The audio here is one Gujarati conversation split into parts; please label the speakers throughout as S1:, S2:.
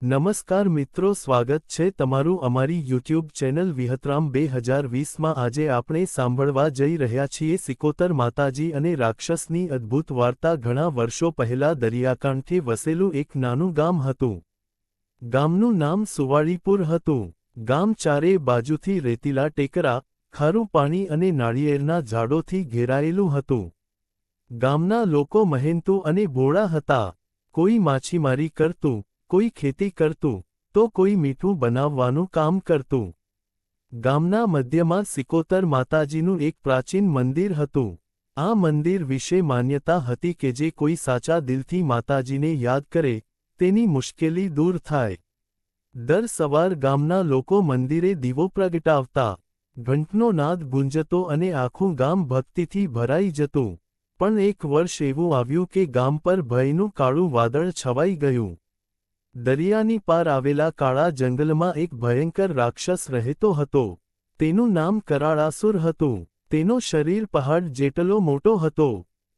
S1: નમસ્કાર મિત્રો, સ્વાગત છે તમારું અમારી યુટ્યુબ ચેનલ વિહતરામ 2020 માં। આજે આપણે સાંભળવા જઈ રહ્યા છીએ સિકોતર માતાજી અને રાક્ષસની અદ્ભુત વાર્તા। ઘણા વર્ષો પહેલા દરિયાકાંઠે વસેલું એક નાનું ગામ હતું। ગામનું નામ સુવાળીપુર હતું। ગામ ચારે બાજુથી રેતીલા ટેકરા, ખારું પાણી અને નાળિયેરના ઝાડોથી ઘેરાયેલું હતું। ગામના લોકો મહેનતુ અને ભોળા હતા। કોઈ માછીમારી કરતું, કોઈ ખેતી કરતું, તો કોઈ મીઠું બનાવવાનું કામ કરતું। ગામના મધ્યમાં સિકોતર માતાજીનું એક પ્રાચીન મંદિર હતું। આ મંદિર વિશે માન્યતા હતી કે જે કોઈ સાચા દિલથી માતાજીને યાદ કરે, તેની મુશ્કેલી દૂર થાય। દર સવાર ગામના લોકો મંદિરે દીવો પ્રગટાવતા। ઘંટનો નાદ ગુંજતો અને આખું ગામ ભક્તિથી ભરાઈ જતું। પણ એક વર્ષ એવું આવ્યું કે ગામ પર ભયનું કાળું વાદળ છવાઈ ગયું। દરિયાની પાર આવેલા કાળા જંગલમાં એક ભયંકર રાક્ષસ રહેતો હતો। તેનું નામ કરાળાસુર હતું। તેનો શરીર પહાડ જેટલો મોટો હતો।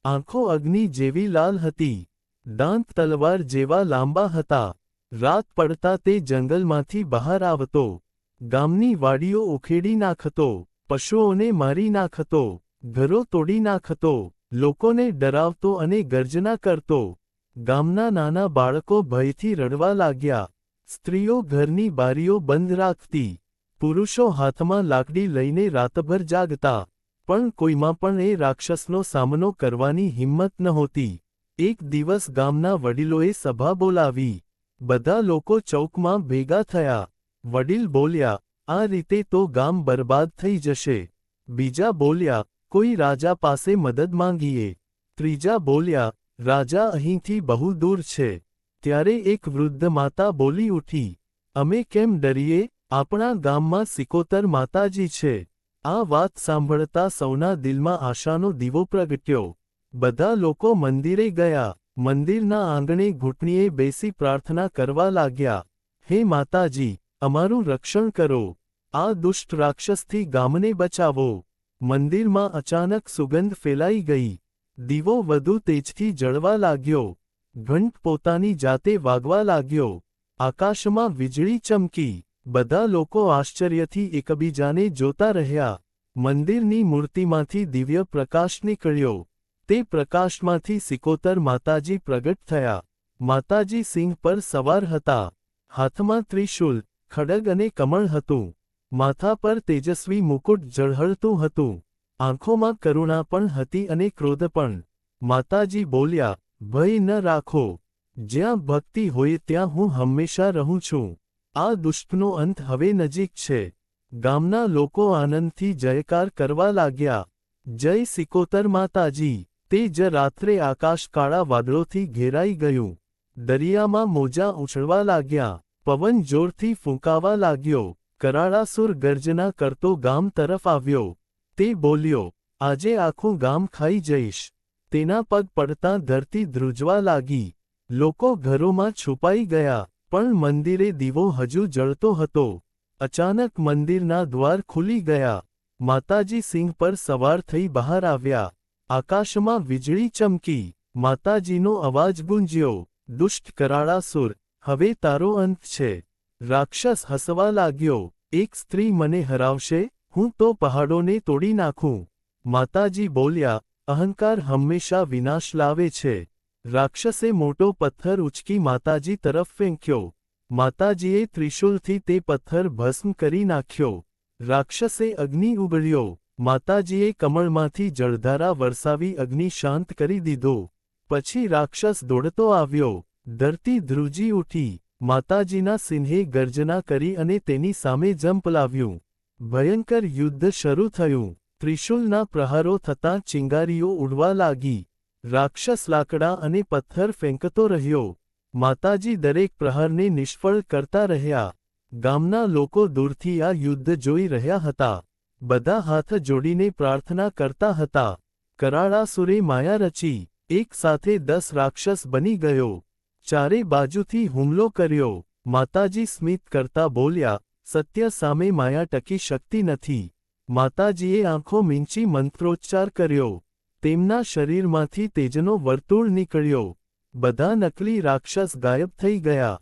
S1: આંખો અગ્નિ જેવી લાલ હતી। દાંત તલવાર જેવા લાંબા હતા। રાત પડતા તે જંગલમાંથી બહાર આવતો। ગામની વાડીઓ ઉખેડી નાખતો। પશુઓને મારી નાખતો। ઘરો તોડી નાખતો। લોકોને ડરાવતો અને ગર્જના કરતો। ગામના નાના બાળકો ભયથી રડવા લાગ્યા। સ્ત્રીઓ ઘરની બારીઓ બંધ રાખતી। પુરુષો હાથમાં લાકડી લઈને રાતભર જાગતા। પણ કોઈમાં પણ એ રાક્ષસનો સામનો કરવાની હિંમત નહોતી। એક દિવસ ગામના વડીલોએ સભા બોલાવી। બધા લોકો ચોકમાં ભેગા થયા। વડીલ બોલ્યા, આ રીતે તો ગામ બરબાદ થઈ જશે। બીજા બોલ્યા, કોઈ રાજા પાસે મદદ માંગીએ। ત્રીજા બોલ્યા, રાજા અહીંથી બહુ દૂર છે। ત્યારે એક વૃદ્ધ માતા બોલી ઉઠી, અમે કેમ ડરીએ? આપણા ગામમાં સિકોતર માતાજી છે। આ વાત સાંભળતા સૌના દિલમાં આશાનો દીવો પ્રગટ્યો। બધા લોકો મંદિરે ગયા। મંદિરના આંગણે ઘૂંટણીએ બેસી પ્રાર્થના કરવા લાગ્યા, હે માતાજી, અમારું રક્ષણ કરો। આ દુષ્ટ રાક્ષસથી ગામને બચાવો। મંદિરમાં અચાનક સુગંધ ફેલાઈ ગઈ। દીવો વધુ તેજથી જળવા લાગ્યો। ઘંટ પોતાની જાતે વાગવા લાગ્યો। આકાશમાં વીજળી ચમકી। બધા લોકો આશ્ચર્યથી એકબીજાને જોતા રહ્યા। મંદિરની મૂર્તિમાંથી દિવ્ય પ્રકાશ નીકળ્યો। તે પ્રકાશમાંથી સિકોતર માતાજી પ્રગટ થયા। માતાજી સિંહ પર સવાર હતા। હાથમાં ત્રિશૂલ, ખડગ અને કમળ હતું। માથા પર તેજસ્વી મુકુટ ઝળહળતું હતું। આંખોમાં કરુણા પણ હતી અને ક્રોધ પણ। માતાજી બોલ્યા, ભય ન રાખો। જ્યાં ભક્તિ હોય ત્યાં હું હંમેશા રહું છું। આ દુષ્ટનો અંત હવે નજીક છે। ગામના લોકો આનંદથી જયકાર કરવા લાગ્યા, જય સિકોતર માતાજી। તે જ રાત્રે આકાશ કાળા વાદળોથી ઘેરાઈ ગયું। દરિયામાં મોજાં ઉછળવા લાગ્યા। પવન જોરથી ફૂંકાવા લાગ્યો। કરાળાસુર ગર્જના કરતો ગામ તરફ આવ્યો। તે બોલ્યો, આજે આખું ગામ ખાઈ જઈશ। તેના પગ પડતાં ધરતી ધ્રુજવા લાગી। લોકો ઘરોમાં છુપાઈ ગયા, પણ મંદિરે દીવો હજુ જળતો હતો। અચાનક મંદિરના દ્વાર ખુલી ગયા। માતાજી સિંહ પર સવાર થઈ બહાર આવ્યા। આકાશમાં વીજળી ચમકી। માતાજીનો અવાજ ગુંજ્યો, દુષ્ટ કરાળાસુર, હવે તારો અંત છે। રાક્ષસ હસવા લાગ્યો, એક સ્ત્રી મને હરાવશે? હું તો પહાડોને તોડી નાખું। માતાજી બોલ્યા, અહંકાર હંમેશા વિનાશ લાવે છે। રાક્ષસે મોટો પથ્થર ઉચકી માતાજી તરફ ફેંક્યો। માતાજીએ ત્રિશૂલથી તે પથ્થર ભસ્મ કરી નાખ્યો। રાક્ષસે અગ્નિ ઉગળ્યો। માતાજીએ કમળમાંથી જળધારા વરસાવી અગ્નિ શાંત કરી દીધો। પછી રાક્ષસ દોડતો આવ્યો। ધરતી ધ્રુજી ઉઠી। માતાજીના સિંહે ગર્જના કરી અને તેની સામે ઝંપલાવ્યું। ભયંકર યુદ્ધ શરૂ થયું। ત્રિશૂલના પ્રહારો થતાં ચિંગારીઓ ઉડવા લાગી। રાક્ષસ લાકડા અને પથ્થર ફેંકતો રહ્યો। માતાજી દરેક પ્રહારને નિષ્ફળ કરતા રહ્યા। ગામના લોકો દૂરથી આ યુદ્ધ જોઈ રહ્યા હતા। બધા હાથ જોડીને પ્રાર્થના કરતા હતા। કરાળાસુરે માયા રચી, એક સાથે 10 રાક્ષસ બની ગયો। ચારે બાજુથી હુમલો કર્યો। માતાજી સ્મિત કરતા બોલ્યા, સત્ય સામે માયા ટકી શકતી નથી। માતાજીએ આંખો મીંચી મંત્રોચ્ચાર કર્યો। તેમના શરીરમાંથી તેજનો વર્તુળ નીકળ્યો। બધા નકલી રાક્ષસ ગાયબ થઈ ગયા।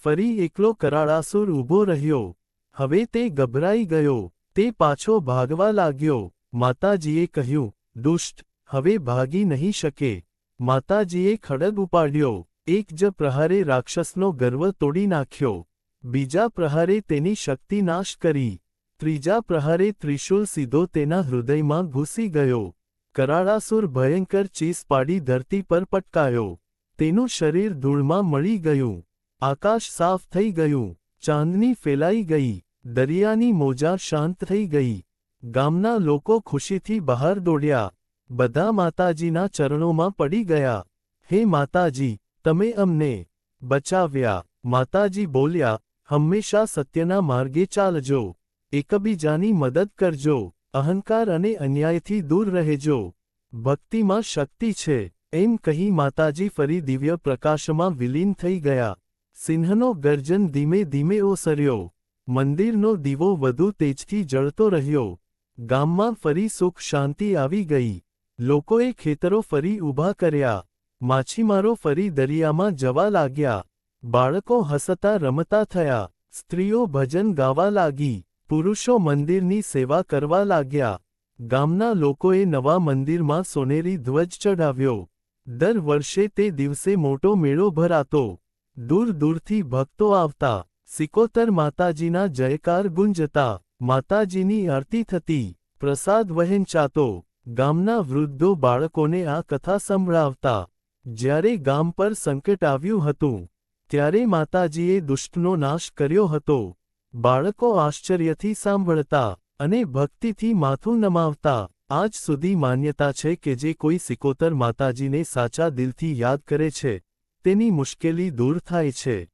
S1: ફરી એકલો કરાળાસુર ઊભો રહ્યો. હવે તે ગભરાઈ ગયો. તે પાછો ભાગવા લાગ્યો. માતાજીએ કહ્યું, દુષ્ટ, હવે ભાગી નહીં શકે. માતાજીએ ખડગ ઉપાડ્યો. એક જ પ્રહારે રાક્ષસનો ગર્વ તોડી નાખ્યો. બીજા પ્રહારે તેની શક્તિ નાશ કરી. ત્રીજા પ્રહારે ત્રિશૂલ સીધો તેના હૃદયમાં ઘૂસી ગયો. કરાળાસુર ભયંકર ચીસ પાડી ધરતી પર પટકાયો. તેનું શરીર ધૂળમાં મળી ગયું. આકાશ સાફ થઈ ગયું. ચાંદની ફેલાઈ ગઈ. દરિયાની મોજા શાંત થઈ ગઈ. ગામના લોકો ખુશીથી બહાર દોડ્યા. બધા માતાજીના ચરણોમાં પડી ગયા. હે માતાજી, તમે અમને બચાવ્યા. માતાજી બોલ્યા, હંમેશા સત્યના માર્ગે ચાલજો. એકબીજાની મદદ કરજો. અહંકાર અને અન્યાયથી દૂર રહેજો. ભક્તિમાં શક્તિ છે. એમ કહી માતાજી ફરી દિવ્ય પ્રકાશમાં વિલીન થઈ ગયા. સિંહનો ગર્જન ધીમે ધીમે ઓસર્યો. મંદિરનો દીવો વધુ તેજથી જળતો રહ્યો. ગામમાં ફરી સુખ શાંતિ આવી ગઈ. લોકોએ ખેતરો ફરી ઊભા કર્યા. માછીમારો ફરી દરિયામાં જવા લાગ્યા. બાળકો હસતા રમતા થયા. સ્ત્રીઓ ભજન ગાવા લાગી. પુરુષો મંદિરની સેવા કરવા લાગ્યા. ગામના લોકોએ નવા મંદિરમાં સોનેરી ધ્વજ ચઢાવ્યો. દર વર્ષે તે દિવસે મોટો મેળો ભરાતો. દૂર દૂરથી ભક્તો આવતા. સિકોતર માતાજીના જયકાર ગુંજતા. માતાજીની આરતી થતી. પ્રસાદ વહેંચાતો. ગામના વૃદ્ધો બાળકોને આ કથા સંભળાવતા. જ્યારે ગામ પર સંકટ આવ્યું હતું, ત્યારે માતાજીએ દુષ્ટનો નાશ કર્યો હતો. બાળકો આશ્ચર્યથી સાંભળતા અને ભક્તિથી માથું નમાવતા. આજ સુધી માન્યતા છે કે જે કોઈ સિકોતર માતાજીને સાચા દિલથી યાદ કરે છે, તેની મુશ્કેલી દૂર થાય છે.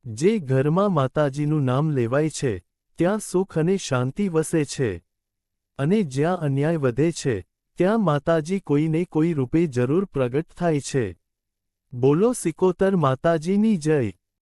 S1: જે ઘરમાં માતાજીનું નામ લેવાય છે, ત્યાં સુખ અને શાંતિ વસે છે. અને જ્યાં અન્યાય વધે છે, ત્યાં માતાજી કોઈને કોઈ રૂપે જરૂર પ્રગટ થાય છે. બોલો સિકોતર માતાજીની જય.